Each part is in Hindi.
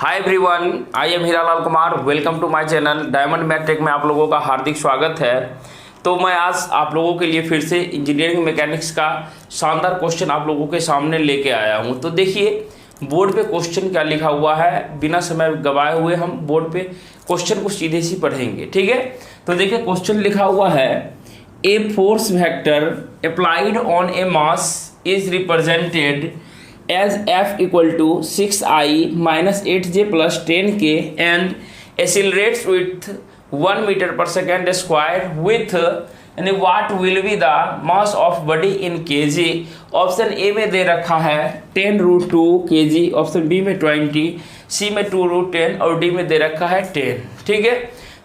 Hi everyone, I am Hiralal Kumar. Welcome to my channel Diamond Math Tech में आप लोगों का हार्दिक स्वागत है। तो मैं आज आप लोगों के लिए फिर से इंजीनियरिंग मैकेनिक्स का शानदार क्वेश्चन आप लोगों के सामने लेके आया हूं। तो देखिए बोर्ड पे क्वेश्चन क्या लिखा हुआ है, बिना समय गवाए हुए हम बोर्ड पे क्वेश्चन को सीधे सी पढ़ेंगे, ठीक है। तो देखिए क्वेश्चन लिखा हुआ है, a force vector applied on A mass is represented as f equal to 6i minus 8j plus 10k and accelerates with 1 meter per second square with यानी what will be the mass of body in kg। Option A में दे रखा है 10√2 kg, ऑप्शन बी में 20, सी में 2√10 और डी में दे रखा है 10, ठीक है।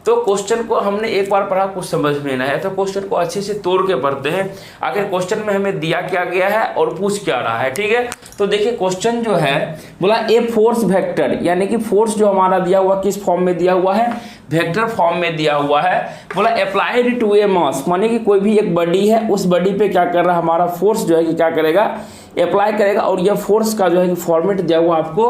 तो क्वेश्चन को हमने एक बार पढ़ा, कुछ समझ में ना है तो क्वेश्चन को अच्छे से तोड़ के पढ़ते हैं आखिर क्वेश्चन में हमें दिया क्या गया है और पूछ क्या रहा है, ठीक है। तो देखिए क्वेश्चन जो है बोला ए फोर्स वेक्टर, यानी कि फोर्स जो हमारा दिया हुआ किस फॉर्म में दिया हुआ है, वेक्टर फॉर्म में दिया हुआ है। बोला अप्लाइड टू ए मास, माने कि कोई भी एक बॉडी है, उस बॉडी पे क्या कर रहा है हमारा फोर्स जो है कि क्या करेगा, अप्लाई करेगा। और यह फोर्स का जो है कि फॉर्मेट दिया हुआ आपको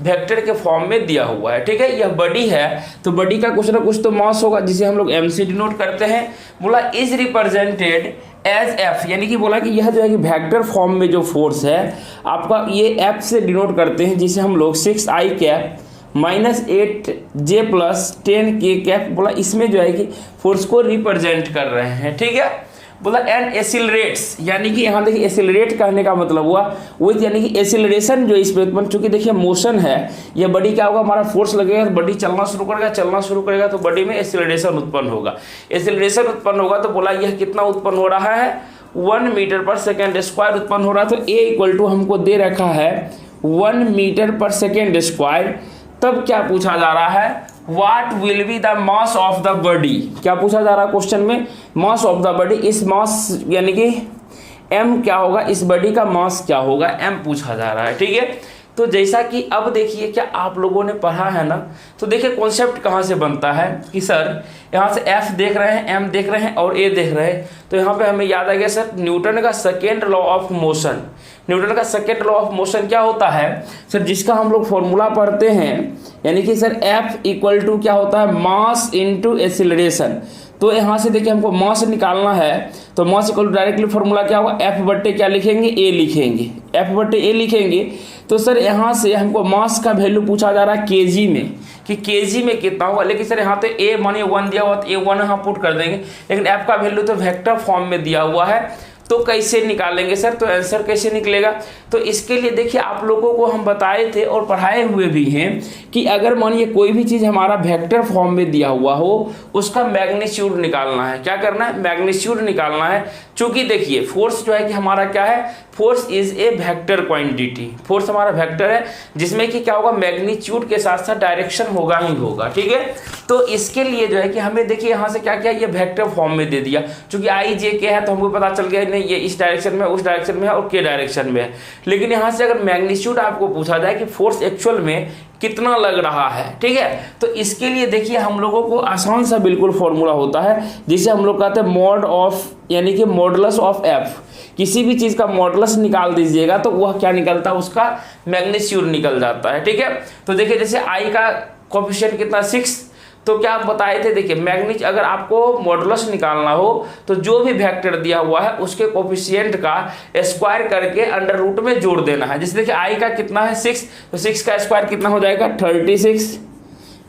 वेक्टर के फॉर्म में दिया हुआ है, ठीक है। यह बॉडी है तो बॉडी का कुछ ना कुछ तो मास होगा जिसे हम लोग एम से डिनोट करते हैं। बोला इज रिप्रेजेंटेड एज एफ, यानी कि बोला कि यह जो है कि वेक्टर फॉर्म में जो फोर्स है आपका ये एफ से डिनोट करते हैं, जिसे हम लोग 6i cap minus 8j plus 10k cap, बोला इसमें जो है कि फोर्स को रिप्रेजेंट कर रहे हैं, ठीक है। बोला एंड एसिलरेट्स, यानी कि यहाँ देखिए एसिलरेट कहने का मतलब हुआ विथ, यानी कि एसिलरेशन जो इस पे उत्पन्न, चूंकि देखिए मोशन है, ये बॉडी क्या होगा हमारा फोर्स लगेगा तो बॉडी चलना शुरू करेगा तो बॉडी में एसिलरेशन उत्पन्न होगा। एसिलरेशन उत्पन्न होगा तो बोला यह कितना उत्पन्न हो रहा है, 1 मीटर पर सेकेंड स्क्वायर उत्पन्न हो रहा है। तो ए इक्वल टू हमको दे रखा है 1 मीटर पर सेकेंड स्क्वायर। तब क्या पूछा जा रहा है, What will be the mass of the body, क्या पूछा जा रहा है क्वेश्चन में, मास ऑफ द बॉडी। इस मास यानी कि m क्या होगा, इस बॉडी का मास क्या होगा, m पूछा जा रहा है, ठीक है। तो जैसा कि अब देखिए क्या आप लोगों ने पढ़ा है ना, तो देखिए कॉन्सेप्ट कहाँ से बनता है कि सर यहाँ से f देख रहे हैं, m देख रहे हैं और a देख रहे हैं, तो यहाँ पे हमें याद आ गया सर न्यूटन का second law of motion. Newton का सेकेंड लॉ ऑफ मोशन क्या होता है सर, जिसका हम लोग फॉर्मूला पढ़ते हैं, यानी कि सर F इक्वल टू क्या होता है, मास इनटू एक्सीलरेशन। तो यहाँ से देखिए हमको मास निकालना है तो mass equal to directly formula क्या होगा, F बट्टे क्या लिखेंगे, A लिखेंगे, F बट्टे A लिखेंगे। तो सर यहाँ से हमको मास का वैल्यू पूछा जा रहा है केजी में, कि केजी में कितना होगा। लेकिन सर यहाँ तो A मानिए 1 दिया हुआ तो A 1 यहाँ पुट कर देंगे, लेकिन F का वैल्यू तो वेक्टर फॉर्म में दिया हुआ है, तो कैसे निकालेंगे सर, तो आंसर कैसे निकलेगा। तो इसके लिए देखिए आप लोगों को हम बताए थे और पढ़ाए हुए भी हैं कि अगर मानिए कोई भी चीज़ हमारा वेक्टर फॉर्म में दिया हुआ हो उसका मैग्नीट्यूड निकालना है, क्या करना है, मैग्नीट्यूड निकालना है। चूंकि देखिए फोर्स जो है कि हमारा क्या है, force is a vector quantity, force हमारा वेक्टर है जिसमें कि क्या होगा, मैग्नीट्यूड के साथ साथ डायरेक्शन होगा ही होगा, ठीक है। तो इसके लिए जो है कि हमें देखिए यहाँ से क्या क्या ये वेक्टर फॉर्म में दे दिया, चूंकि आई जे के है तो हमको पता चल गया नहीं ये इस डायरेक्शन में, उस डायरेक्शन में है और के डायरेक्शन में है। लेकिन यहाँ से अगर मैग्नीट्यूड आपको पूछा जाए कि फोर्स एक्चुअल में कितना लग रहा है, ठीक है, तो इसके लिए देखिए हम लोगों को आसान सा बिल्कुल फॉर्मूला होता है जिसे हम लोग कहते हैं मॉड ऑफ, यानी कि मॉडुलस ऑफ एफ। किसी भी चीज़ का मॉडुलस निकाल दीजिएगा तो वह क्या निकलता है, उसका मैग्नीट्यूड निकल जाता है, ठीक है। तो देखिए जैसे आई का कोएफिशिएंट कितना 6, तो क्या आप बताए थे, देखिए मैग्नीट्यूड अगर आपको मॉडुलस निकालना हो तो जो भी वेक्टर दिया हुआ है उसके कोएफिशिएंट का स्क्वायर करके अंडर रूट में जोड़ देना है। जैसे देखिए आई का कितना है 6, तो 6 का स्क्वायर कितना हो जाएगा 36,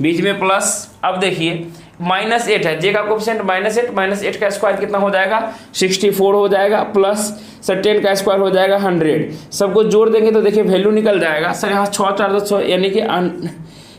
बीच में प्लस। अब देखिए -8 है, जे का कोएफिशिएंट -8 का स्क्वायर कितना हो जाएगा 64 हो जाएगा, प्लस सर 10 का स्क्वायर हो जाएगा 100, सबको जोड़ देंगे तो देखिए वैल्यू निकल जाएगा सर यहाँ 6 4 6, यानी कि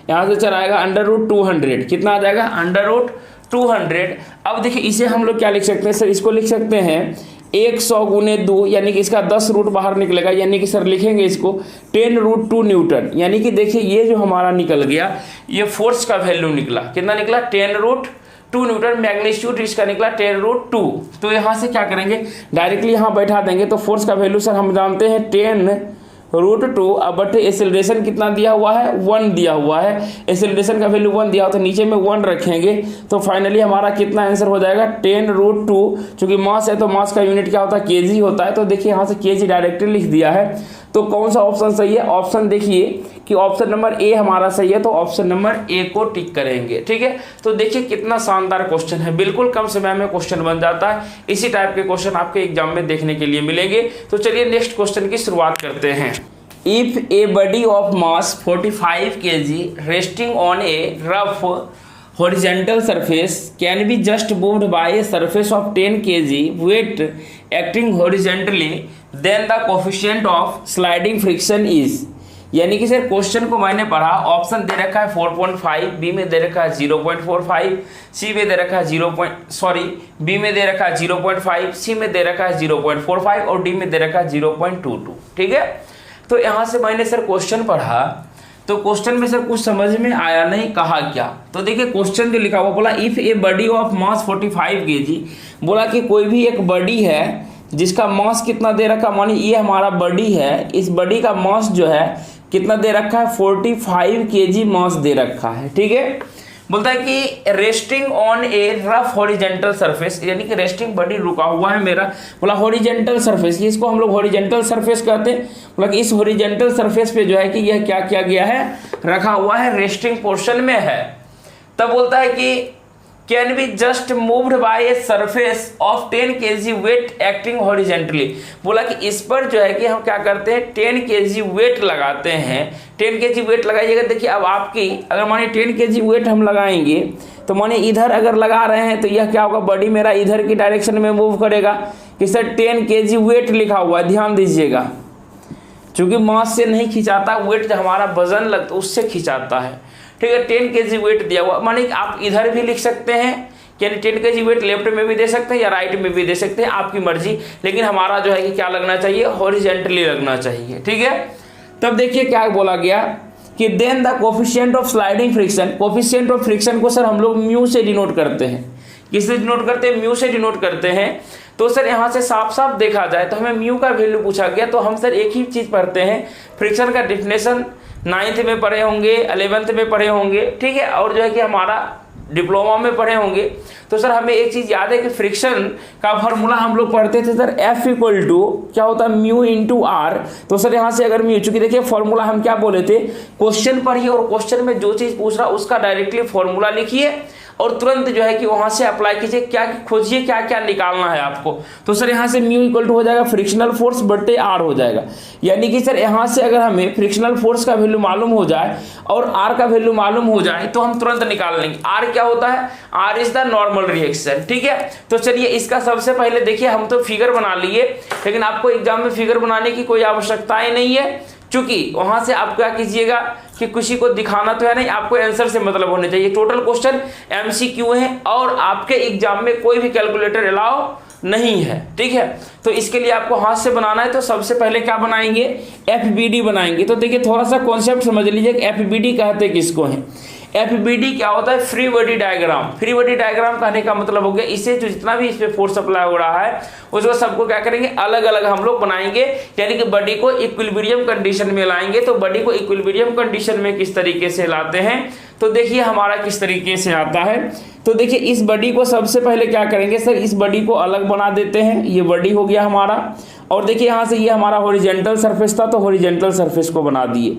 यहाँ से चल आएगा √200, कितना आ जाएगा √200। अब देखिए इसे हम लोग क्या लिख सकते हैं सर, इसको लिख सकते हैं 100 गुने 2, यानी कि इसका 10 रूट बाहर निकलेगा, यानी कि सर लिखेंगे इसको 10√2 न्यूटन। यानी कि देखिए ये जो हमारा निकल गया ये फोर्स का वैल्यू निकला, कितना निकला 10√2 न्यूटन, मैग्नीट्यूड इसका निकला 10√2। तो यहाँ से क्या करेंगे, डायरेक्टली यहाँ बैठा देंगे तो फोर्स का वैल्यू सर हम जानते हैं 10√2। अब बटे एक्सेलरेशन कितना दिया हुआ है, 1 दिया हुआ है, एक्सेलरेशन का वैल्यू 1 दिया हो तो नीचे में 1 रखेंगे तो फाइनली हमारा कितना आंसर हो जाएगा 10√2। चूंकि मास है तो मास का यूनिट क्या होता है, केजी होता है, तो देखिए यहाँ से केजी डायरेक्टली लिख दिया है। तो कौन सा ऑप्शन सही है, ऑप्शन देखिए कि ऑप्शन नंबर ए हमारा सही है, तो ऑप्शन नंबर ए को टिक करेंगे। ठीक है, तो देखिए कितना शानदार क्वेश्चन है, बिल्कुल कम समय में क्वेश्चन बन जाता है। इसी टाइप के क्वेश्चन आपके एग्जाम में देखने के लिए मिलेंगे। तो चलिए नेक्स्ट क्वेश्चन की शुरुआत करते हैं। If a body of mass 45 kg resting on A rough horizontal surface can be just moved by a surface of 10 kg weight acting horizontally, then the coefficient of sliding friction is। यानी कि सर क्वेश्चन को मैंने पढ़ा, ऑप्शन दे रखा है 4.5, बी में दे रखा है 0.45, सी में दे रखा है बी में दे रखा है 0.5, सी में दे रखा है 0.45 और डी में दे रखा है 0.22। ठीक है, तो यहाँ से मैंने सर क्वेश्चन पढ़ा, तो क्वेश्चन में सर कुछ समझ में आया नहीं, कहा क्या। तो देखिए क्वेश्चन जो लिखा हुआ, बोला if a body of mass 45 kg, बोला कि कोई भी एक बॉडी है जिसका मास कितना दे रखा, मानी ये हमारा बॉडी है, इस बॉडी का मास जो है कितना दे रखा है, 45 kg मास दे रखा है। ठीक है, बोलता है कि resting on A rough horizontal surface, यानी कि रेस्टिंग बॉडी रुका हुआ है मेरा, बोला हॉरिजेंटल सरफेस, इसको हम लोग हॉरिजेंटल सरफेस कहते हैं। बोला कि इस हॉरिजेंटल सरफेस पे जो है कि यह क्या किया गया है, रखा हुआ है, रेस्टिंग पोर्शन में है। तब बोलता है कि can be just moved by a surface of 10 kg weight acting horizontally. बोला कि इस पर जो है कि हम क्या करते हैं, 10 kg वेट लगाते हैं। 10 kg वेट लगाइएगा। देखिए अब आपकी अगर मानिए 10 kg वेट हम लगाएंगे, तो मानिए इधर अगर लगा रहे हैं तो यह क्या होगा, बॉडी मेरा इधर की डायरेक्शन में मूव करेगा। कि सर 10 kg वेट लिखा हुआ है, ध्यान दीजिएगा, चूंकि मास से नहीं खिंचाता, वेट जो हमारा वजन लगता उससे खिंचाता है। ठीक है, 10 kg वेट दिया हुआ, माने आप इधर भी लिख सकते हैं, यानी 10 kg वेट लेफ्ट में भी दे सकते हैं या राइट में भी दे सकते हैं, आपकी मर्जी। लेकिन हमारा जो है कि क्या लगना चाहिए, हॉरिजेंटली लगना चाहिए। ठीक है, तब देखिए क्या बोला गया कि then the coefficient of sliding friction, coefficient of friction को सर हम लोग म्यू से डिनोट करते हैं। किससे डिनोट करते हैं, म्यू से डिनोट करते हैं। तो सर यहाँ से साफ साफ देखा जाए तो हमें म्यू का वैल्यू पूछा गया, तो हम सर एक ही चीज पढ़ते हैं, फ्रिक्शन का डेफिनेशन 9th में पढ़े होंगे, 11th में पढ़े होंगे। ठीक है, और जो है कि हमारा डिप्लोमा में पढ़े होंगे। तो सर हमें एक चीज याद है कि फ्रिक्शन का फॉर्मूला हम लोग पढ़ते थे सर, F इक्वल टू क्या होता है, म्यू इंटू आर। तो सर यहाँ से अगर म्यू, चूंकि देखिए फॉर्मूला हम क्या बोले थे, क्वेश्चन पढ़िए और क्वेश्चन में जो चीज पूछ रहा उसका डायरेक्टली फॉर्मूला लिखिए और तुरंत जो है कि वहां से अप्लाई कीजिए, क्या खोजिए क्या क्या निकालना है आपको। तो सर यहाँ से म्यू इक्वल टू हो जाएगा फ्रिक्शनल फोर्स बटे आर हो जाएगा। यानी कि सर यहाँ से अगर हमें फ्रिक्शनल फोर्स का वैल्यू मालूम हो जाए और आर का वैल्यू मालूम हो जाए तो हम तुरंत निकाल लेंगे। आर क्या होता है, R is the normal reaction. ठीक है, तो चलिए इसका सबसे पहले देखिए, हम तो फिगर बना लिए, लेकिन आपको एग्जाम में फिगर बनाने की कोई आवश्यकता ही नहीं है, चूंकि वहां से आप क्या कीजिएगा कि किसी को दिखाना तो है नहीं, आपको आंसर से मतलब होने चाहिए। टोटल क्वेश्चन MCQ है और आपके एग्जाम में कोई भी कैलकुलेटर अलाउ नहीं है। ठीक है, तो इसके लिए आपको हाथ से बनाना है। तो सबसे पहले क्या बनाएंगे, FBD बनाएंगे। तो देखिए थोड़ा सा कॉन्सेप्ट समझ लीजिए कि FBD कहते किसको है। FBD क्या होता है, free body diagram. Free body diagram कहने का मतलब हो गया, इसे जो जितना भी इस पे फोर्स अप्लाई हो रहा है उसको सबको क्या करेंगे, अलग अलग हम लोग बनाएंगे, यानी कि बॉडी को इक्विलिब्रियम कंडीशन में लाएंगे। तो बॉडी को इक्विलिब्रियम कंडीशन में किस तरीके से लाते हैं, तो देखिए हमारा किस तरीके से आता है। तो देखिए इस बॉडी को सबसे पहले क्या करेंगे सर, इस बॉडी को अलग बना देते हैं, ये बॉडी हो गया हमारा। और देखिए यहाँ से ये हमारा हॉरिजेंटल सरफेस था, तो हॉरिजेंटल सरफेस को बना दिए,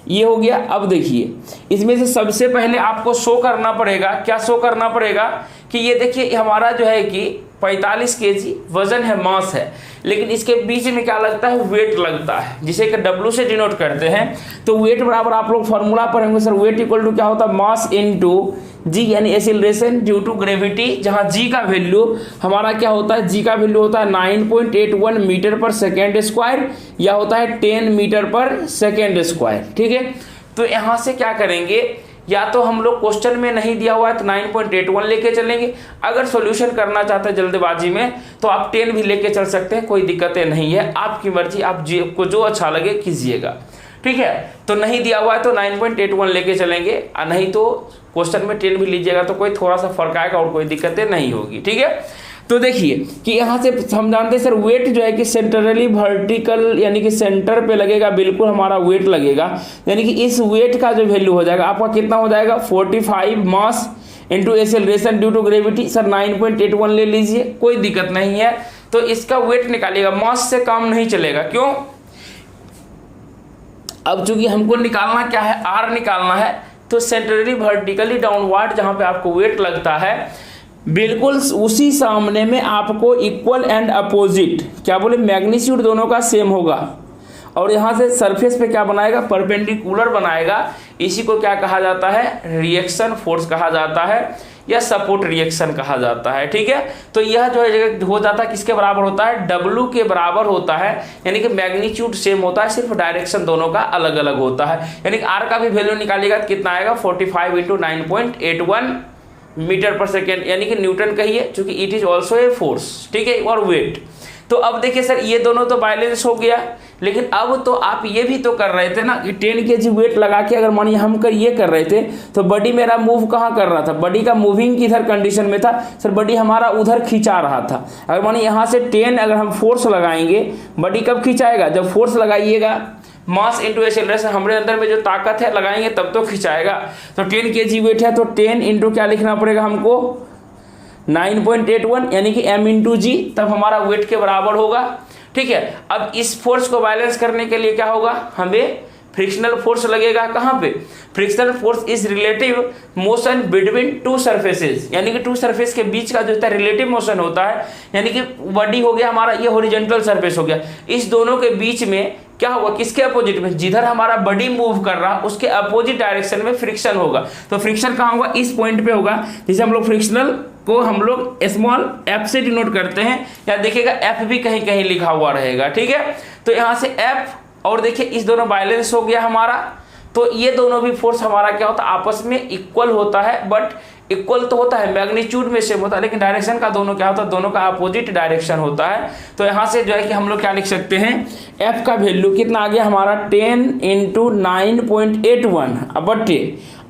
ये हो गया। अब देखिए इसमें से सबसे पहले आपको शो करना पड़ेगा, क्या शो करना पड़ेगा कि ये देखिए हमारा जो है कि 45 kg वजन है, मास है, लेकिन इसके बीच में क्या लगता है, वेट लगता है, जिसे कि W से डिनोट करते हैं। तो वेट बराबर आप लोग फॉर्मूला पढ़ेंगे सर, वेट इक्वल टू क्या होता है, मास इनटू G यानी एक्सीलरेशन ड्यू टू ग्रेविटी, जहां G का वैल्यू हमारा क्या होता है, G का वैल्यू होता है 9.81 मीटर पर सेकेंड स्क्वायर या होता है 10 मीटर पर सेकेंड स्क्वायर। ठीक है, तो यहां से क्या करेंगे, या तो हम लोग क्वेश्चन में नहीं दिया हुआ है तो 9.81 लेके चलेंगे, अगर सॉल्यूशन करना चाहते हैं जल्दबाजी में तो आप 10 भी लेके चल सकते हैं, कोई दिक्कतें नहीं है, आपकी मर्जी, आपको जो अच्छा लगे कीजिएगा। ठीक है, तो नहीं दिया हुआ है तो 9.81 लेके चलेंगे, और नहीं तो क्वेश्चन में 10 भी लीजिएगा तो कोई थोड़ा सा फर्क आएगा और कोई दिक्कतें नहीं होगी। ठीक है, तो देखिए कि यहाँ से हम जानते हैं सर वेट जो है कि सेंट्रली वर्टिकल यानी कि सेंटर पे लगेगा, बिल्कुल हमारा वेट लगेगा, यानी कि इस वेट का जो वैल्यू हो जाएगा आपका कितना हो जाएगा, 45 mass into acceleration due to gravity. Sir 9.81 ले लीजिए, कोई दिक्कत नहीं है। तो इसका वेट निकालिएगा, मास से काम नहीं चलेगा, क्यों, अब चूंकि हमको निकालना क्या है, आर निकालना है, तो सेंट्रली वर्टिकली डाउनवर्ड जहां पे आपको वेट लगता है बिल्कुल उसी सामने में आपको इक्वल एंड अपोजिट क्या बोले मैग्नीट्यूड दोनों का सेम होगा, और यहाँ से सरफेस पे क्या बनाएगा, परपेंडिकुलर बनाएगा। इसी को क्या कहा जाता है, रिएक्शन फोर्स कहा जाता है या सपोर्ट रिएक्शन कहा जाता है। ठीक है, तो यह जो है हो जाता है किसके बराबर होता है, W के बराबर होता है, यानी कि मैग्नीट्यूड सेम होता है, सिर्फ डायरेक्शन दोनों का अलग अलग होता है। यानी कि R का भी वैल्यू निकालिएगा तो कितना आएगा, 45 × 9.81 मीटर पर सेकेंड, यानी कि न्यूटन कहिए, क्योंकि it is also a force. ठीक है, और वेट। तो अब देखिए सर ये दोनों तो बैलेंस हो गया, लेकिन अब तो आप ये भी तो कर रहे थे ना कि 10 kg वेट लगा के अगर मानिए हम ये कर रहे थे तो बॉडी मेरा मूव कहाँ कर रहा था, बॉडी का मूविंग किधर कंडीशन में था सर, बॉडी हमारा उधर खिंचा रहा था। अगर मानिए यहाँ से 10 अगर हम फोर्स लगाएंगे, बॉडी कब खिंचाएगा, जब फोर्स लगाइएगा, मास इंटू एक्सेलरेशन, हमारे अंदर में जो ताकत है लगाएंगे तब तो खिंचाएगा। तो 10 kg वेट है तो 10 इंटू क्या लिखना पड़ेगा हमको, 9.81 यानी कि m इंटू जी, तब हमारा वेट के बराबर होगा। ठीक है, अब इस फोर्स को बैलेंस करने के लिए क्या होगा, हमें फ्रिक्शनल फोर्स लगेगा। कहाँ पे, frictional force is relative motion between two surfaces, यानी कि टू सरफेस के बीच का जो होता है रिलेटिव मोशन होता है, यानी कि बॉडी हो गया हमारा, ये हॉरिजॉन्टल सरफेस हो गया, इस दोनों के बीच में क्या होगा, किसके अपोजिट में, जिधर हमारा बॉडी मूव कर रहा उसके अपोजिट डायरेक्शन में फ्रिक्शन होगा। तो फ्रिक्शन कहाँ होगा, इस पॉइंट पे होगा, जिसे हम लोग फ्रिक्शनल को हम लोग स्मॉल f से डिनोट करते हैं, या देखिएगा f भी कहीं कहीं लिखा हुआ रहेगा। ठीक है, तो यहाँ से f, और देखिए इस दोनों बैलेंस हो गया हमारा, तो ये दोनों भी फोर्स हमारा क्या होता है, आपस में इक्वल होता है, बट इक्वल तो होता है मैग्नीट्यूड में सेम होता है, लेकिन डायरेक्शन का दोनों क्या होता है, दोनों का अपोजिट डायरेक्शन होता है। तो यहाँ से जो है कि हम लोग क्या लिख सकते हैं, f का वैल्यू कितना आ गया हमारा 10 × 9.81 बट्टे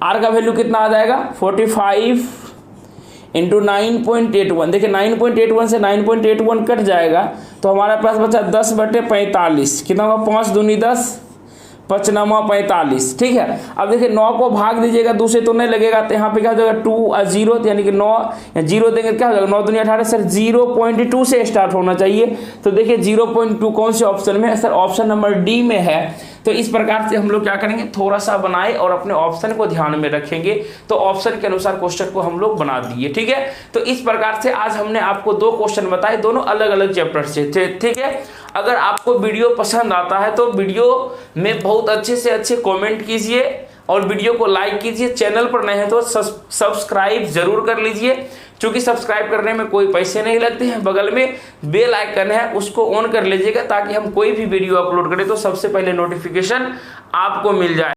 r का वैल्यू कितना आ जाएगा 45 × 9.81। देखिए 9.81 से 9.81 कट जाएगा तो हमारे पास बचा 10/45, कितना होगा, 5 दूनी 10, 5 9 45। ठीक है, अब देखिए 9 को भाग दीजिएगा, दूसरे तो नहीं लगेगा, तो यहाँ पे क्या हो जाएगा 2 0, यानी कि 9 0 देंगे क्या हो जाएगा, 9 दूनी 18। सर 0.2 से स्टार्ट होना चाहिए, तो देखिए 0.2 कौन से ऑप्शन में है सर, ऑप्शन नंबर डी में है। तो इस प्रकार से हम लोग क्या करेंगे, थोड़ा सा बनाए और अपने ऑप्शन को ध्यान में रखेंगे, तो ऑप्शन के अनुसार क्वेश्चन को हम लोग बना दिए। ठीक है, तो इस प्रकार से आज हमने आपको 2 क्वेश्चन बताए, दोनों अलग अलग चैप्टर से थे। ठीक है, अगर आपको वीडियो पसंद आता है तो वीडियो में बहुत अच्छे से अच्छे कमेंट कीजिए और वीडियो को लाइक कीजिए। चैनल पर नए हैं तो सब्सक्राइब जरूर कर लीजिए, क्योंकि सब्सक्राइब करने में कोई पैसे नहीं लगते हैं। बगल में बेल आइकन है, उसको ऑन कर लीजिएगा, ताकि हम कोई भी वीडियो अपलोड करें तो सबसे पहले नोटिफिकेशन आपको मिल जाए।